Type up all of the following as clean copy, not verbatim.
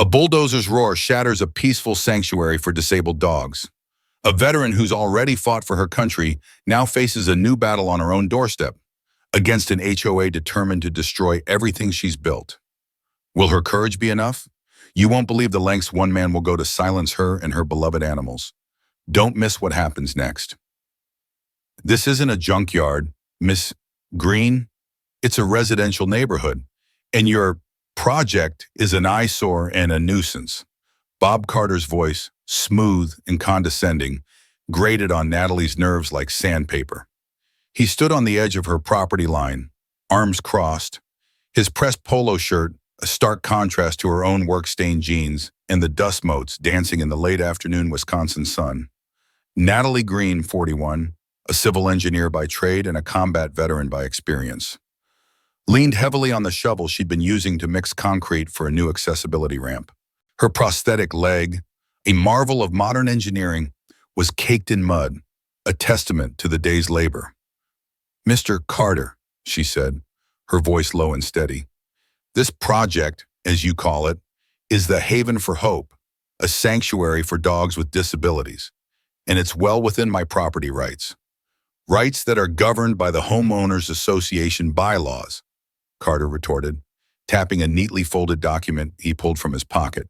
A bulldozer's roar shatters a peaceful sanctuary for disabled dogs. A veteran who's already fought for her country now faces a new battle on her own doorstep, against an HOA determined to destroy everything she's built. Will her courage be enough? You won't believe the lengths one man will go to silence her and her beloved animals. Don't miss what happens next. This isn't a junkyard, Miss Green. It's a residential neighborhood, and your project is an eyesore and a nuisance. Bob Carter's voice, smooth and condescending, grated on Natalie's nerves like sandpaper. He stood on the edge of her property line, arms crossed, his pressed polo shirt a stark contrast to her own work-stained jeans and the dust motes dancing in the late afternoon Wisconsin sun. Natalie Green, 41, a civil engineer by trade and a combat veteran by experience, leaned heavily on the shovel she'd been using to mix concrete for a new accessibility ramp. Her prosthetic leg, a marvel of modern engineering, was caked in mud, a testament to the day's labor. "Mr. Carter," she said, her voice low and steady, "this project, as you call it, is the Haven for Hope, a sanctuary for dogs with disabilities, and it's well within my property rights. Rights that are governed by the Homeowners Association bylaws," Carter retorted, tapping a neatly folded document he pulled from his pocket.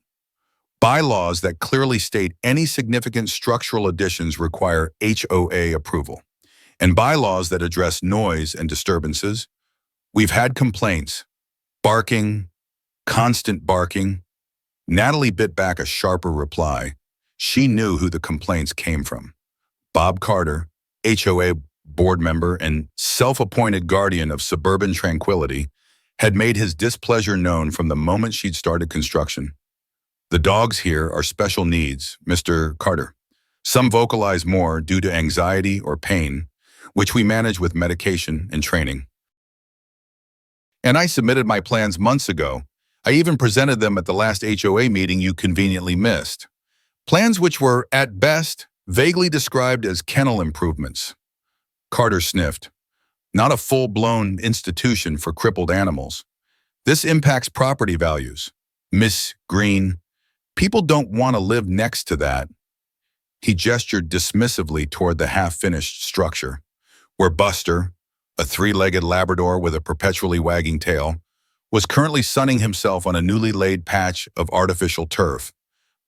"Bylaws that clearly state any significant structural additions require HOA approval, and bylaws that address noise and disturbances. We've had complaints. Barking, constant barking." Natalie bit back a sharper reply. She knew who the complaints came from. Bob Carter, HOA board member and self-appointed guardian of suburban tranquility, had made his displeasure known from the moment she'd started construction. "The dogs here are special needs, Mr. Carter. Some vocalize more due to anxiety or pain, which we manage with medication and training. And I submitted my plans months ago. I even presented them at the last HOA meeting you conveniently missed. Plans which were, at best, vaguely described as kennel improvements." Carter sniffed. "Not a full-blown institution for crippled animals. This impacts property values. Miss Green, people don't want to live next to that." He gestured dismissively toward the half-finished structure, where Buster, a three-legged Labrador with a perpetually wagging tail, was currently sunning himself on a newly laid patch of artificial turf.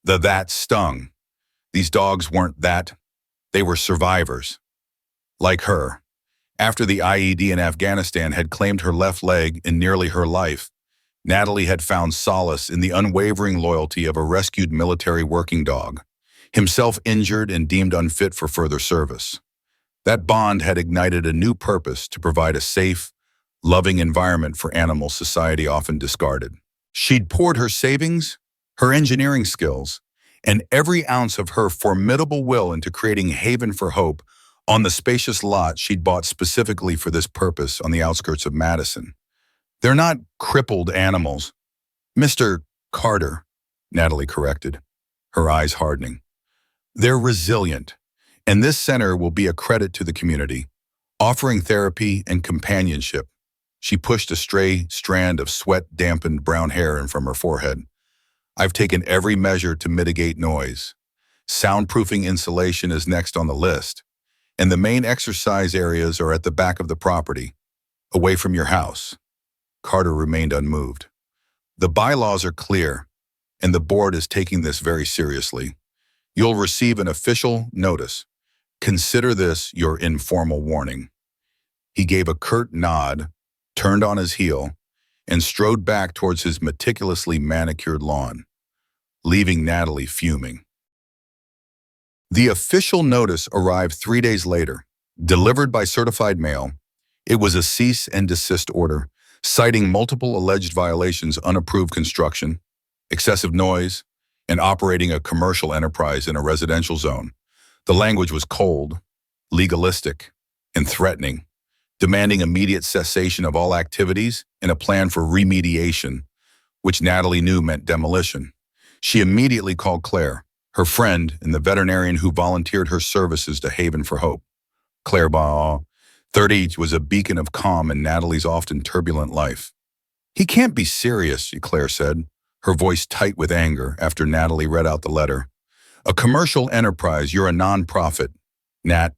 That stung. These dogs weren't that. They were survivors. Like her. After the IED in Afghanistan had claimed her left leg and nearly her life, Natalie had found solace in the unwavering loyalty of a rescued military working dog, himself injured and deemed unfit for further service. That bond had ignited a new purpose to provide a safe, loving environment for animals society often discarded. She'd poured her savings, her engineering skills, and every ounce of her formidable will into creating Haven for Hope on the spacious lot she'd bought specifically for this purpose on the outskirts of Madison. "They're not crippled animals, Mr. Carter," Natalie corrected, her eyes hardening. "They're resilient. And this center will be a credit to the community, offering therapy and companionship." She pushed a stray strand of sweat-dampened brown hair in from her forehead. "I've taken every measure to mitigate noise. Soundproofing insulation is next on the list, and the main exercise areas are at the back of the property, away from your house." Carter remained unmoved. "The bylaws are clear, and the board is taking this very seriously. You'll receive an official notice. Consider this your informal warning." He gave a curt nod, turned on his heel, and strode back towards his meticulously manicured lawn, leaving Natalie fuming. The official notice arrived 3 days later, delivered by certified mail. It was a cease and desist order, citing multiple alleged violations: unapproved construction, excessive noise, and operating a commercial enterprise in a residential zone. The language was cold, legalistic, and threatening, demanding immediate cessation of all activities and a plan for remediation, which Natalie knew meant demolition. She immediately called Claire, her friend and the veterinarian who volunteered her services to Haven for Hope. Claire Baugh, 30, was a beacon of calm in Natalie's often turbulent life. "He can't be serious," Claire said. her voice tight with anger after Natalie read out the letter. A commercial enterprise, you're a non-profit. Nat,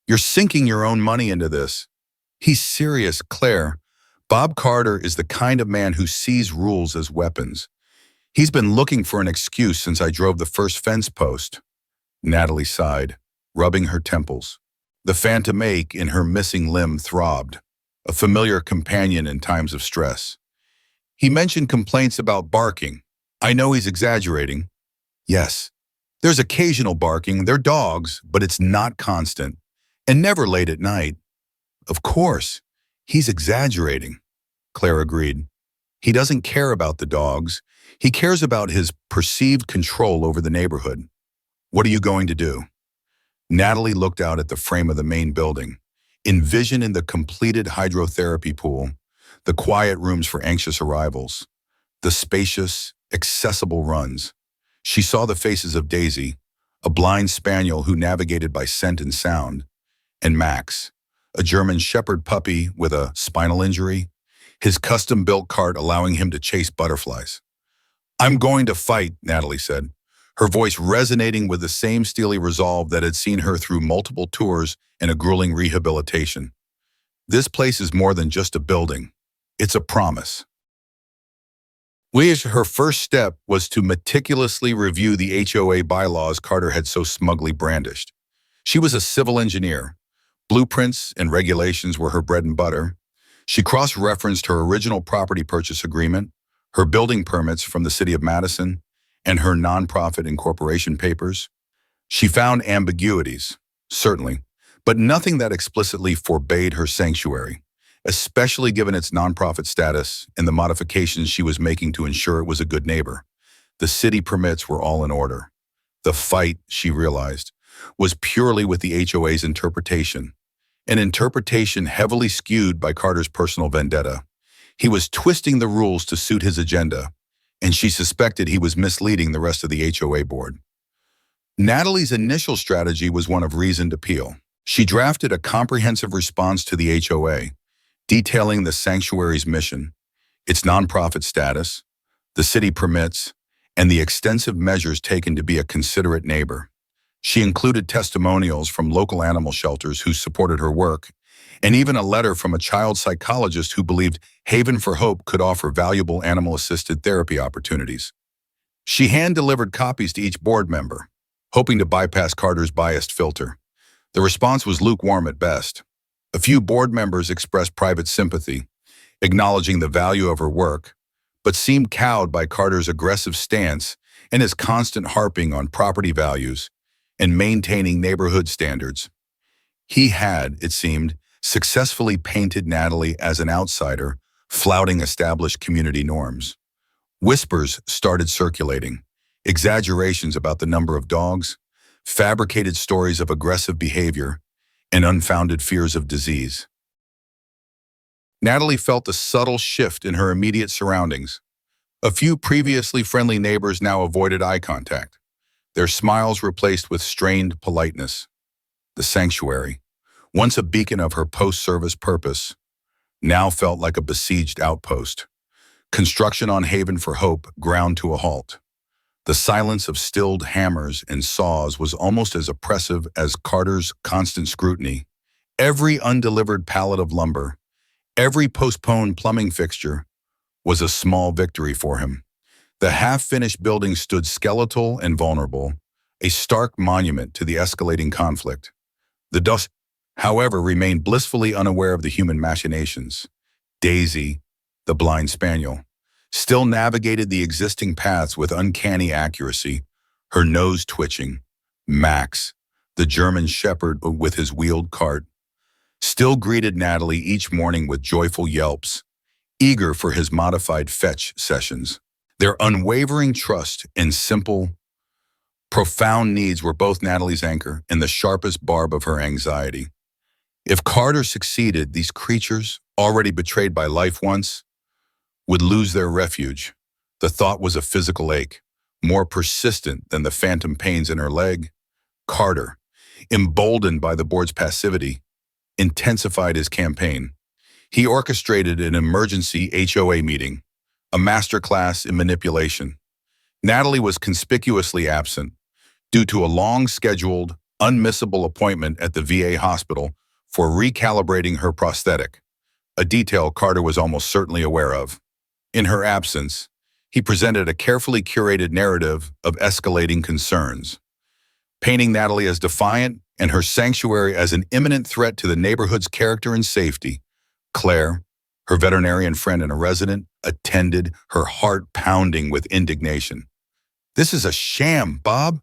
you're sinking your own money into this. He's serious, Claire. Bob Carter is the kind of man who sees rules as weapons. He's been looking for an excuse since I drove the first fence post. Natalie sighed, rubbing her temples. The phantom ache in her missing limb throbbed, a familiar companion in times of stress. He mentioned complaints about barking. I know he's exaggerating. Yes, there's occasional barking. They're dogs, but it's not constant. And never late at night. Of course, he's exaggerating, Claire agreed. He doesn't care about the dogs. He cares about his perceived control over the neighborhood. What are you going to do? Natalie looked out at the frame of the main building, envisioning the completed hydrotherapy pool, the quiet rooms for anxious arrivals, the spacious, accessible runs. She saw the faces of Daisy, a blind spaniel who navigated by scent and sound, and Max, a German shepherd puppy with a spinal injury, his custom-built cart allowing him to chase butterflies. I'm going to fight, Natalie said, her voice resonating with the same steely resolve that had seen her through multiple tours and a grueling rehabilitation. This place is more than just a building. It's a promise. Her first step was to meticulously review the HOA bylaws Carter had so smugly brandished. She was a civil engineer. Blueprints and regulations were her bread and butter. She cross-referenced her original property purchase agreement, her building permits from the city of Madison, and her nonprofit incorporation papers. She found ambiguities, certainly, but nothing that explicitly forbade her sanctuary, especially given its nonprofit status and the modifications she was making to ensure it was a good neighbor. The city permits were all in order. The fight, she realized, was purely with the HOA's interpretation, an interpretation heavily skewed by Carter's personal vendetta. He was twisting the rules to suit his agenda, and she suspected he was misleading the rest of the HOA board. Natalie's initial strategy was one of reasoned appeal. She drafted a comprehensive response to the HOA, detailing the sanctuary's mission, its nonprofit status, the city permits, and the extensive measures taken to be a considerate neighbor. She included testimonials from local animal shelters who supported her work, and even a letter from a child psychologist who believed Haven for Hope could offer valuable animal-assisted therapy opportunities. She hand-delivered copies to each board member, hoping to bypass Carter's biased filter. The response was lukewarm at best. A few board members expressed private sympathy, acknowledging the value of her work, but seemed cowed by Carter's aggressive stance and his constant harping on property values and maintaining neighborhood standards. He had, it seemed, successfully painted Natalie as an outsider, flouting established community norms. Whispers started circulating, exaggerations about the number of dogs, fabricated stories of aggressive behavior, and unfounded fears of disease. Natalie felt a subtle shift in her immediate surroundings. A few previously friendly neighbors now avoided eye contact, their smiles replaced with strained politeness. The sanctuary, once a beacon of her post-service purpose, now felt like a besieged outpost. Construction on Haven for Hope ground to a halt. The silence of stilled hammers and saws was almost as oppressive as Carter's constant scrutiny. Every undelivered pallet of lumber, every postponed plumbing fixture was a small victory for him. The half-finished building stood skeletal and vulnerable, a stark monument to the escalating conflict. The dust, however, remained blissfully unaware of the human machinations. Daisy, the blind spaniel, still navigated the existing paths with uncanny accuracy, her nose twitching. Max, the German shepherd with his wheeled cart, still greeted Natalie each morning with joyful yelps, eager for his modified fetch sessions. Their unwavering trust and simple, profound needs were both Natalie's anchor and the sharpest barb of her anxiety. If Carter succeeded, these creatures, already betrayed by life once, would lose their refuge. The thought was a physical ache, more persistent than the phantom pains in her leg. Carter, emboldened by the board's passivity, intensified his campaign. He orchestrated an emergency HOA meeting, a masterclass in manipulation. Natalie was conspicuously absent due to a long-scheduled, unmissable appointment at the VA hospital for recalibrating her prosthetic, a detail Carter was almost certainly aware of. In her absence, he presented a carefully curated narrative of escalating concerns, painting Natalie as defiant and her sanctuary as an imminent threat to the neighborhood's character and safety. Claire, her veterinarian friend and a resident, attended, her heart pounding with indignation. "This is a sham, Bob,"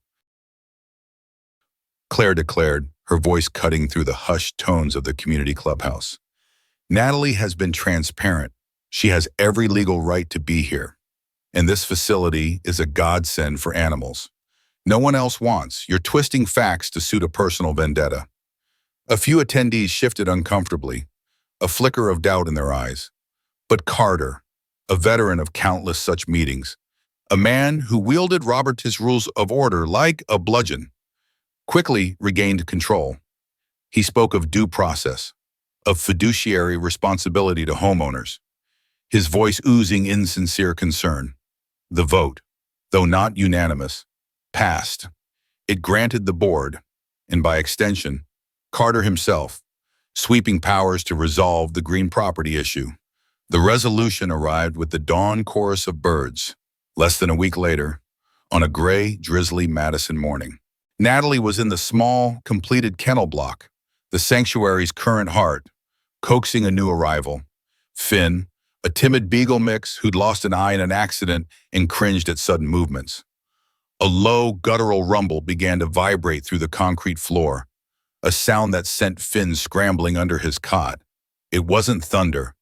Claire declared, her voice cutting through the hushed tones of the community clubhouse. "Natalie has been transparent. She has every legal right to be here. And this facility is a godsend for animals. No one else wants. You're twisting facts to suit a personal vendetta." A few attendees shifted uncomfortably, a flicker of doubt in their eyes. But Carter, a veteran of countless such meetings, a man who wielded Robert's rules of order like a bludgeon, quickly regained control. He spoke of due process, of fiduciary responsibility to homeowners, his voice oozing insincere concern. The vote, though not unanimous, passed. It granted the board, and by extension, Carter himself, sweeping powers to resolve the green property issue. The resolution arrived with the dawn chorus of birds. Less than a week later, on a gray, drizzly Madison morning, Natalie was in the small, completed kennel block, the sanctuary's current heart, coaxing a new arrival. Finn, a timid beagle mix who'd lost an eye in an accident and cringed at sudden movements. A low, guttural rumble began to vibrate through the concrete floor, a sound that sent Finn scrambling under his cot. It wasn't thunder.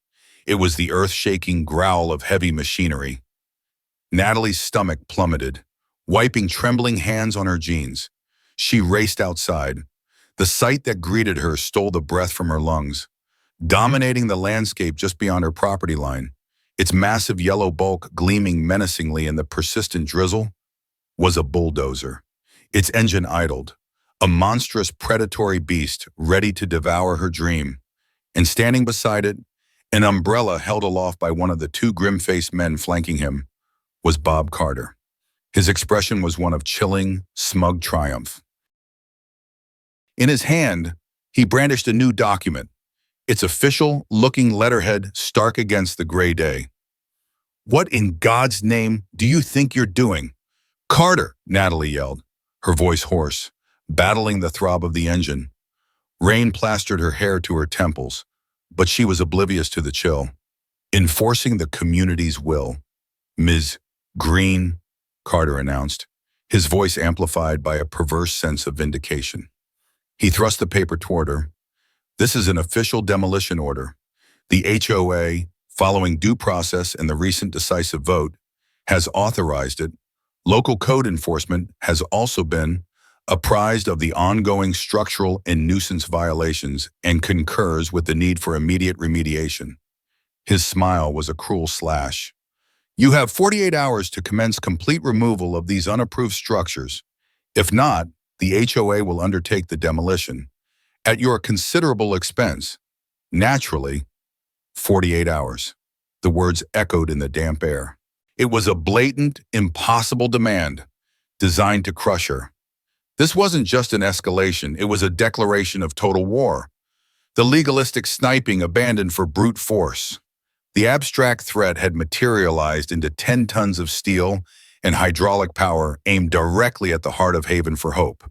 It was the earth-shaking growl of heavy machinery. Natalie's stomach plummeted, wiping trembling hands on her jeans. She raced outside. The sight that greeted her stole the breath from her lungs, dominating the landscape just beyond her property line. Its massive yellow bulk gleaming menacingly in the persistent drizzle was a bulldozer. Its engine idled, a monstrous predatory beast ready to devour her dream. And standing beside it, an umbrella held aloft by one of the two grim-faced men flanking him, was Bob Carter. His expression was one of chilling, smug triumph. In his hand, he brandished a new document, its official-looking letterhead stark against the gray day. "What in God's name do you think you're doing?" "Carter!" Natalie yelled, her voice hoarse, battling the throb of the engine. Rain plastered her hair to her temples, but she was oblivious to the chill. "Enforcing the community's will, Ms. Green," Carter announced, his voice amplified by a perverse sense of vindication. He thrust the paper toward her. "This is an official demolition order. The HOA, following due process and the recent decisive vote, has authorized it. Local code enforcement has also been apprised of the ongoing structural and nuisance violations and concurs with the need for immediate remediation." His smile was a cruel slash. "You have 48 hours to commence complete removal of these unapproved structures. If not, the HOA will undertake the demolition, at your considerable expense. Naturally, 48 hours. The words echoed in the damp air. It was a blatant, impossible demand, designed to crush her. This wasn't just an escalation, it was a declaration of total war. The legalistic sniping abandoned for brute force. The abstract threat had materialized into 10 tons of steel and hydraulic power aimed directly at the heart of Haven for Hope.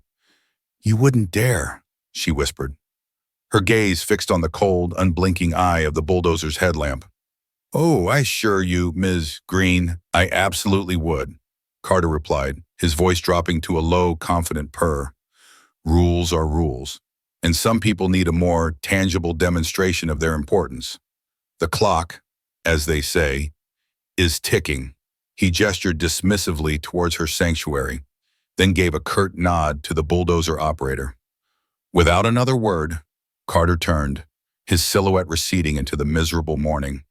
"You wouldn't dare," she whispered, her gaze fixed on the cold, unblinking eye of the bulldozer's headlamp. "Oh, I assure you, Ms. Green, I absolutely would," Carter replied, his voice dropping to a low, confident purr. "Rules are rules, and some people need a more tangible demonstration of their importance. The clock, as they say, is ticking." He gestured dismissively towards her sanctuary, then gave a curt nod to the bulldozer operator. Without another word, Carter turned, his silhouette receding into the miserable morning,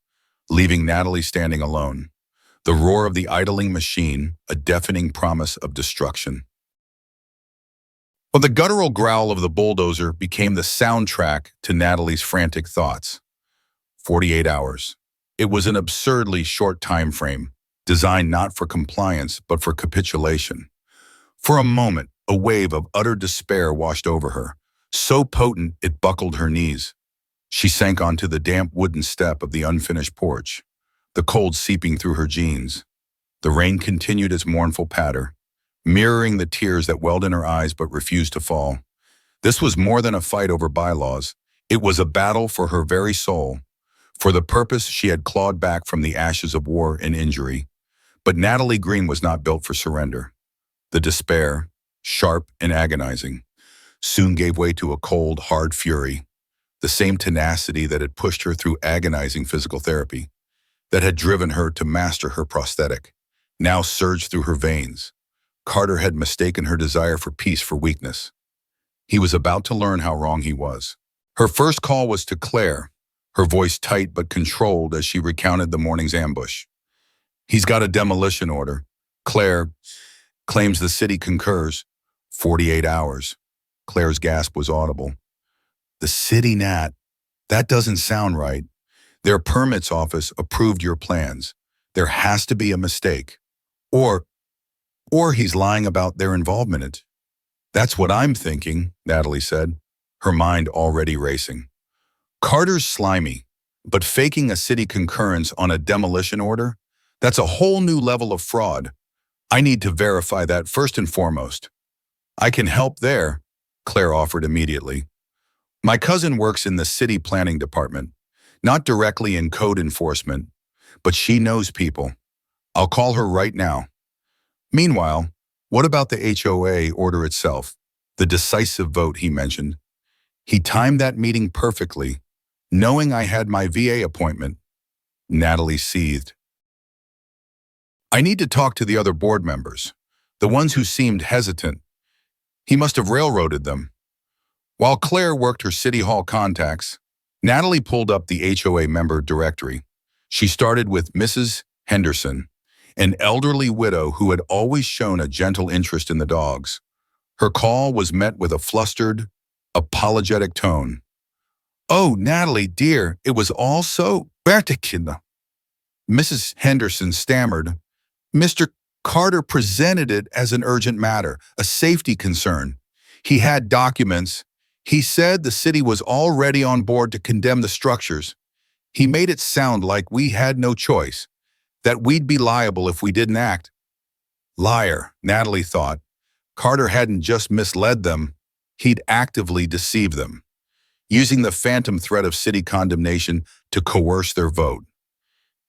leaving Natalie standing alone, the roar of the idling machine a deafening promise of destruction. But the guttural growl of the bulldozer became the soundtrack to Natalie's frantic thoughts. 48 hours. It was an absurdly short time frame, designed not for compliance but for capitulation. For a moment, a wave of utter despair washed over her, so potent it buckled her knees. She sank onto the damp wooden step of the unfinished porch, the cold seeping through her jeans. The rain continued its mournful patter, mirroring the tears that welled in her eyes but refused to fall. This was more than a fight over bylaws. It was a battle for her very soul, for the purpose she had clawed back from the ashes of war and injury. But Natalie Green was not built for surrender. The despair, sharp and agonizing, soon gave way to a cold, hard fury, the same tenacity that had pushed her through agonizing physical therapy, that had driven her to master her prosthetic, now surged through her veins. Carter had mistaken her desire for peace for weakness. He was about to learn how wrong he was. Her first call was to Claire, her voice tight but controlled as she recounted the morning's ambush. "He's got a demolition order. Claire claims the city concurs. 48 hours. Claire's gasp was audible. "The city, Nat? That doesn't sound right. Their permits office approved your plans. There has to be a mistake. Or he's lying about their involvement in it." "That's what I'm thinking," Natalie said, her mind already racing. "Carter's slimy, but faking a city concurrence on a demolition order? That's a whole new level of fraud. I need to verify that first and foremost." "I can help there," Claire offered immediately. "My cousin works in the city planning department, not directly in code enforcement, but she knows people. I'll call her right now." Meanwhile, what about the HOA order itself, the decisive vote he mentioned? He timed that meeting perfectly, knowing I had my VA appointment. Natalie seethed. "I need to talk to the other board members, the ones who seemed hesitant. He must have railroaded them." While Claire worked her city hall contacts, Natalie pulled up the HOA member directory. She started with Mrs. Henderson, an elderly widow who had always shown a gentle interest in the dogs. Her call was met with a flustered, apologetic tone. "Oh, Natalie, dear, it was all so vertical." Mrs. Henderson stammered. "Mr. Carter presented it as an urgent matter, a safety concern. He had documents. He said the city was already on board to condemn the structures. He made it sound like we had no choice, that we'd be liable if we didn't act." Liar, Natalie thought. Carter hadn't just misled them, he'd actively deceived them, using the phantom threat of city condemnation to coerce their vote.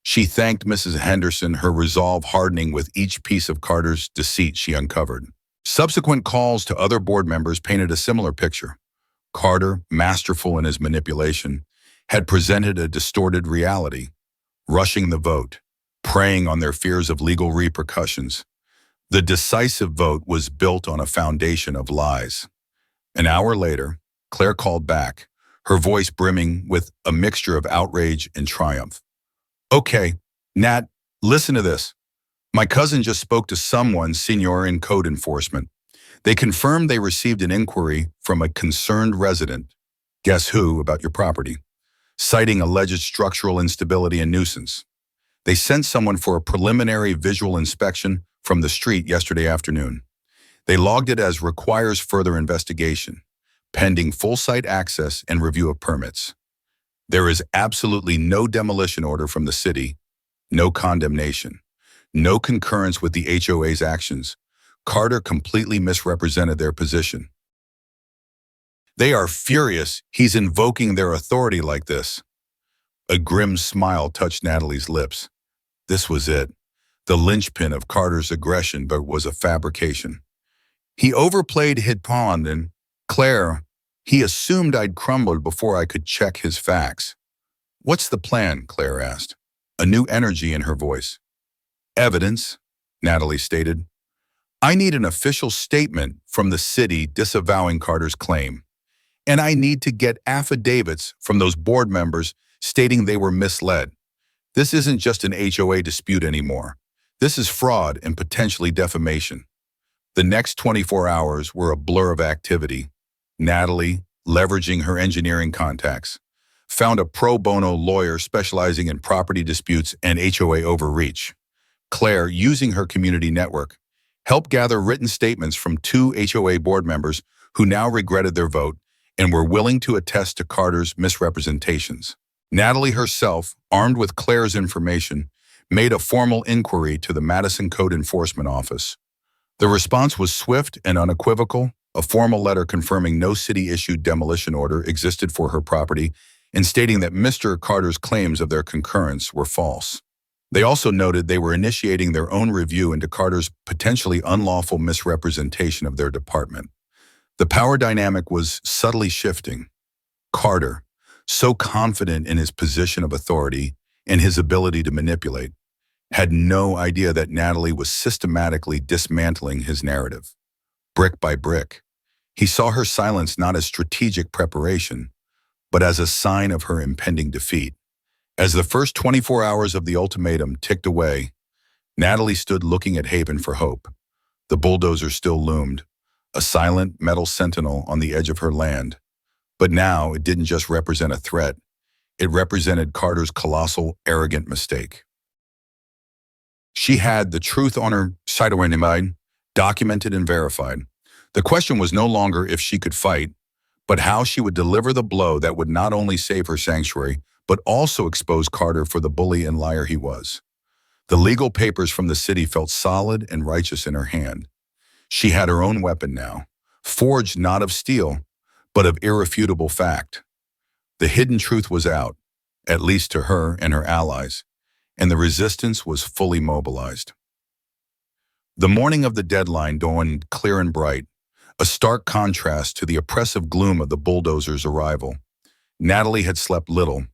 She thanked Mrs. Henderson, her resolve hardening with each piece of Carter's deceit she uncovered. Subsequent calls to other board members painted a similar picture. Carter, masterful in his manipulation, had presented a distorted reality, rushing the vote, preying on their fears of legal repercussions. The decisive vote was built on a foundation of lies. An hour later, Claire called back, her voice brimming with a mixture of outrage and triumph. "Okay, Nat, listen to this. My cousin just spoke to someone senior in code enforcement. They confirmed they received an inquiry from a concerned resident, guess who, about your property, citing alleged structural instability and nuisance. They sent someone for a preliminary visual inspection from the street yesterday afternoon. They logged it as requires further investigation, pending full site access and review of permits. There is absolutely no demolition order from the city, no condemnation, no concurrence with the HOA's actions. Carter completely misrepresented their position. They are furious he's invoking their authority like this." A grim smile touched Natalie's lips. This was it, the linchpin of Carter's aggression, but was a fabrication. "He overplayed his pawn, and Claire, he assumed I'd crumbled before I could check his facts." "What's the plan?" Claire asked, a new energy in her voice. "Evidence," Natalie stated. "I need an official statement from the city disavowing Carter's claim. And I need to get affidavits from those board members stating they were misled. This isn't just an HOA dispute anymore. This is fraud and potentially defamation." The next 24 hours were a blur of activity. Natalie, leveraging her engineering contacts, found a pro bono lawyer specializing in property disputes and HOA overreach. Claire, using her community network, helped gather written statements from two HOA board members who now regretted their vote and were willing to attest to Carter's misrepresentations. Natalie herself, armed with Claire's information, made a formal inquiry to the Madison Code Enforcement Office. The response was swift and unequivocal, a formal letter confirming no city-issued demolition order existed for her property and stating that Mr. Carter's claims of their concurrence were false. They also noted they were initiating their own review into Carter's potentially unlawful misrepresentation of their department. The power dynamic was subtly shifting. Carter, so confident in his position of authority and his ability to manipulate, had no idea that Natalie was systematically dismantling his narrative. Brick by brick, he saw her silence not as strategic preparation, but as a sign of her impending defeat. As the first 24 hours of the ultimatum ticked away, Natalie stood looking at Haven for hope. The bulldozer still loomed, a silent metal sentinel on the edge of her land. But now it didn't just represent a threat, it represented Carter's colossal, arrogant mistake. She had the truth on her side, documented and verified. The question was no longer if she could fight, but how she would deliver the blow that would not only save her sanctuary, but also expose Carter for the bully and liar he was. The legal papers from the city felt solid and righteous in her hand. She had her own weapon now, forged not of steel, but of irrefutable fact. The hidden truth was out, at least to her and her allies, and the resistance was fully mobilized. The morning of the deadline dawned clear and bright, a stark contrast to the oppressive gloom of the bulldozer's arrival. Natalie had slept little,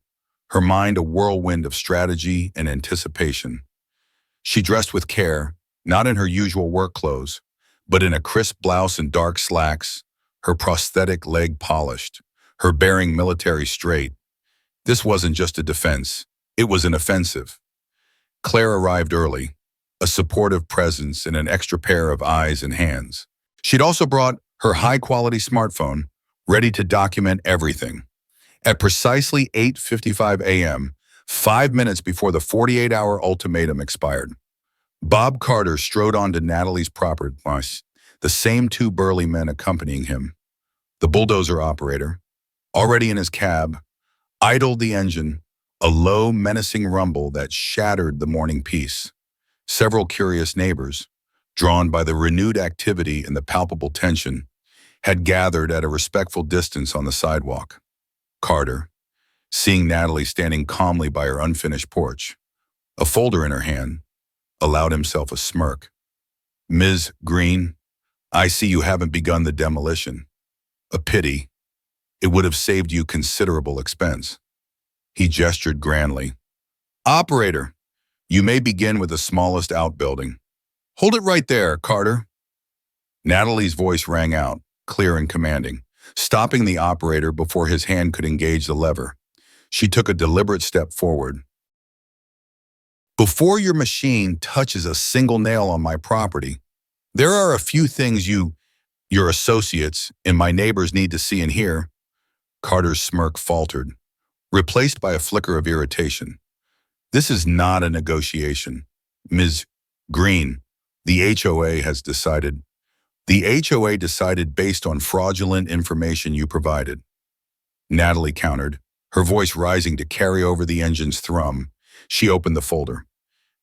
her mind a whirlwind of strategy and anticipation. She dressed with care, not in her usual work clothes, but in a crisp blouse and dark slacks, her prosthetic leg polished, her bearing military straight. This wasn't just a defense, it was an offensive. Claire arrived early, a supportive presence and an extra pair of eyes and hands. She'd also brought her high-quality smartphone, ready to document everything. At precisely 8:55 a.m., 5 minutes before the 48-hour ultimatum expired, Bob Carter strode onto Natalie's property, the same two burly men accompanying him. The bulldozer operator, already in his cab, idled the engine, a low, menacing rumble that shattered the morning peace. Several curious neighbors, drawn by the renewed activity and the palpable tension, had gathered at a respectful distance on the sidewalk. Carter, seeing Natalie standing calmly by her unfinished porch, a folder in her hand, allowed himself a smirk. "Ms. Green, I see you haven't begun the demolition. A pity. It would have saved you considerable expense." He gestured grandly. "Operator, you may begin with the smallest outbuilding. Hold it right there, Carter." Natalie's voice rang out, clear and commanding, stopping the operator before his hand could engage the lever. She took a deliberate step forward. "Before your machine touches a single nail on my property, there are a few things your associates, and my neighbors need to see and hear." Carter's smirk faltered, replaced by a flicker of irritation. "This is not a negotiation. Ms. Green, the HOA has decided. The HOA decided based on fraudulent information you provided." Natalie countered, her voice rising to carry over the engine's thrum. She opened the folder.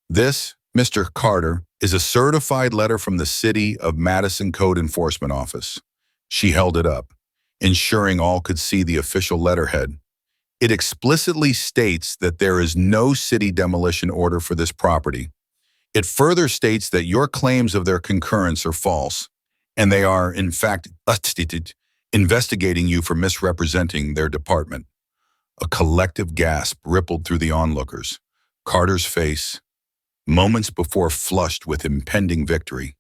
"This, Mr. Carter, is a certified letter from the City of Madison Code Enforcement Office." She held it up, ensuring all could see the official letterhead. "It explicitly states that there is no city demolition order for this property. It further states that your claims of their concurrence are false, and they are, in fact, investigating you for misrepresenting their department." A collective gasp rippled through the onlookers. Carter's face, moments before flushed with impending victory,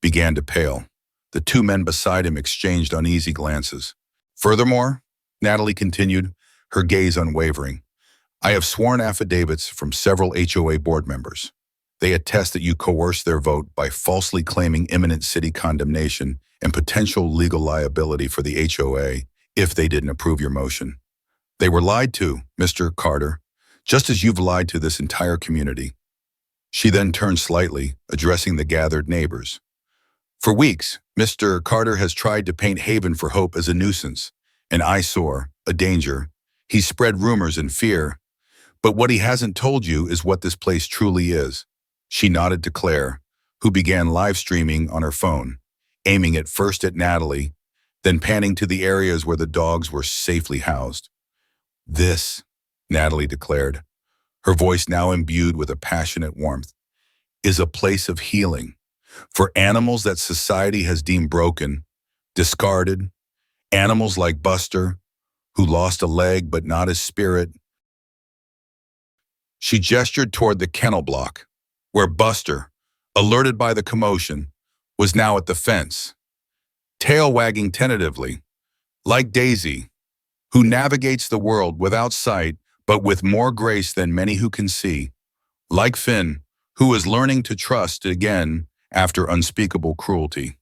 began to pale. The two men beside him exchanged uneasy glances. "Furthermore," Natalie continued, her gaze unwavering, "I have sworn affidavits from several HOA board members. They attest that you coerced their vote by falsely claiming imminent city condemnation and potential legal liability for the HOA if they didn't approve your motion. They were lied to, Mr. Carter, just as you've lied to this entire community. She then turned slightly, addressing the gathered neighbors. For weeks, Mr. Carter has tried to paint Haven for Hope as a nuisance, an eyesore, a danger. He's spread rumors and fear. But what he hasn't told you is what this place truly is. She nodded to Claire, who began live streaming on her phone, aiming it first at Natalie, then panning to the areas where the dogs were safely housed. This, Natalie declared, her voice now imbued with a passionate warmth, is a place of healing for animals that society has deemed broken, discarded, animals like Buster, who lost a leg but not his spirit. She gestured toward the kennel block, where Buster, alerted by the commotion, was now at the fence, tail wagging tentatively, like Daisy, who navigates the world without sight but with more grace than many who can see, like Finn, who is learning to trust again after unspeakable cruelty.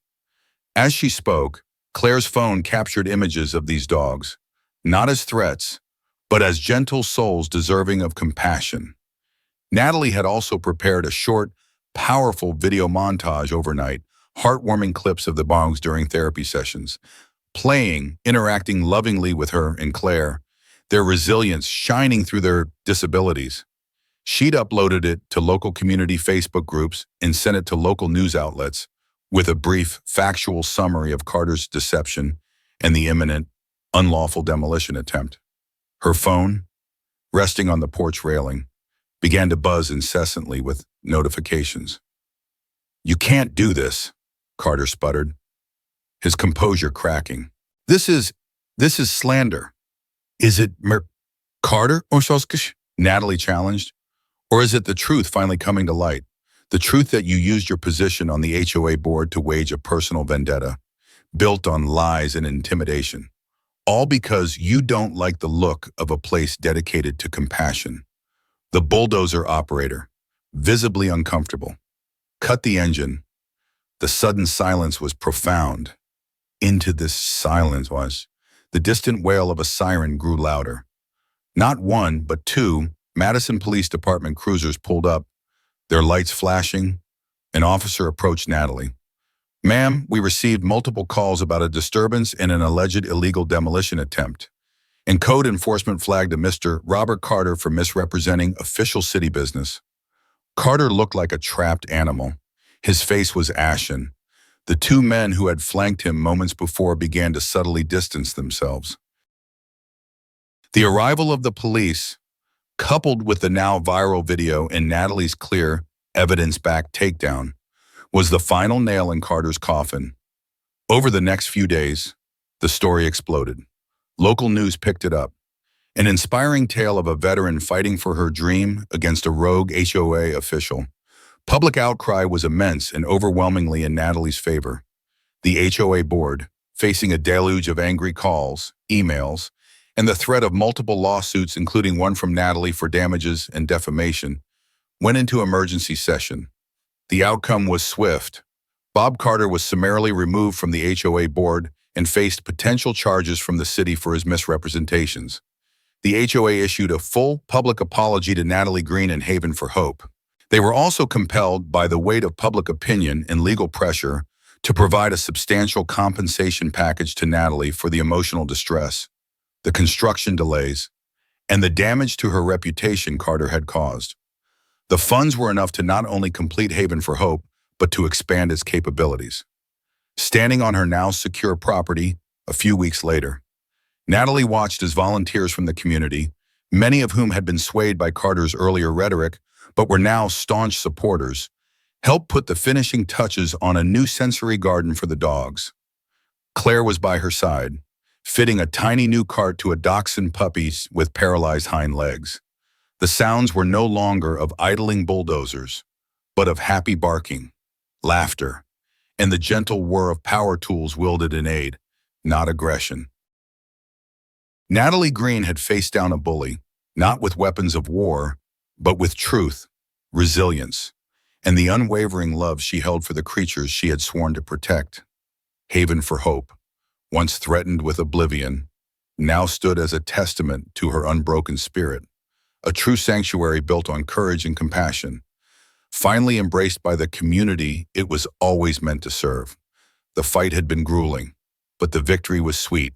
As she spoke, Claire's phone captured images of these dogs, not as threats, but as gentle souls deserving of compassion. Natalie had also prepared a short, powerful video montage overnight, heartwarming clips of the dogs during therapy sessions, playing, interacting lovingly with her and Claire, their resilience shining through their disabilities. She'd uploaded it to local community Facebook groups and sent it to local news outlets with a brief, factual summary of Carter's deception and the imminent, unlawful demolition attempt. Her phone, resting on the porch railing, began to buzz incessantly with notifications. "You can't do this," Carter sputtered, his composure cracking. This is slander. "Is it Carter or Soskish?" Natalie challenged. "Or is it the truth finally coming to light? The truth that you used your position on the HOA board to wage a personal vendetta, built on lies and intimidation, all because you don't like the look of a place dedicated to compassion." The bulldozer operator, visibly uncomfortable, cut the engine. The sudden silence was profound. Into this silence the distant wail of a siren grew louder. Not one, but two Madison Police Department cruisers pulled up, their lights flashing. An officer approached Natalie. "Ma'am, we received multiple calls about a disturbance and an alleged illegal demolition attempt. And code enforcement flagged a Mr. Robert Carter for misrepresenting official city business." Carter looked like a trapped animal. His face was ashen. The two men who had flanked him moments before began to subtly distance themselves. The arrival of the police, coupled with the now viral video and Natalie's clear, evidence-backed takedown, was the final nail in Carter's coffin. Over the next few days, the story exploded. Local news picked it up. An inspiring tale of a veteran fighting for her dream against a rogue HOA official. Public outcry was immense and overwhelmingly in Natalie's favor. The HOA board, facing a deluge of angry calls, emails, and the threat of multiple lawsuits, including one from Natalie for damages and defamation, went into emergency session. The outcome was swift. Bob Carter was summarily removed from the HOA board and faced potential charges from the city for his misrepresentations. The HOA issued a full public apology to Natalie Green and Haven for Hope. They were also compelled by the weight of public opinion and legal pressure to provide a substantial compensation package to Natalie for the emotional distress, the construction delays, and the damage to her reputation Carter had caused. The funds were enough to not only complete Haven for Hope, but to expand its capabilities. Standing on her now secure property a few weeks later, Natalie watched as volunteers from the community, many of whom had been swayed by Carter's earlier rhetoric, but were now staunch supporters, helped put the finishing touches on a new sensory garden for the dogs. Claire was by her side, fitting a tiny new cart to a dachshund puppy with paralyzed hind legs. The sounds were no longer of idling bulldozers, but of happy barking, laughter, and the gentle whir of power tools wielded in aid, not aggression. Natalie Green had faced down a bully, not with weapons of war, but with truth, resilience, and the unwavering love she held for the creatures she had sworn to protect. Haven for Hope, once threatened with oblivion, now stood as a testament to her unbroken spirit, a true sanctuary built on courage and compassion. Finally embraced by the community it was always meant to serve. The fight had been grueling, but the victory was sweet,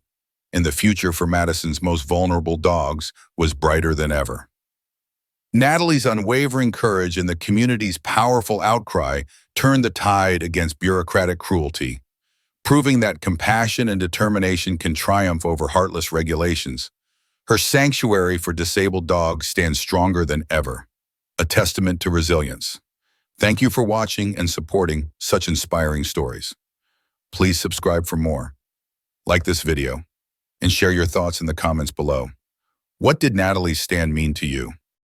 and the future for Madison's most vulnerable dogs was brighter than ever. Natalie's unwavering courage and the community's powerful outcry turned the tide against bureaucratic cruelty, proving that compassion and determination can triumph over heartless regulations. Her sanctuary for disabled dogs stands stronger than ever, a testament to resilience. Thank you for watching and supporting such inspiring stories. Please subscribe for more, like this video, and share your thoughts in the comments below. What did Natalie's stand mean to you?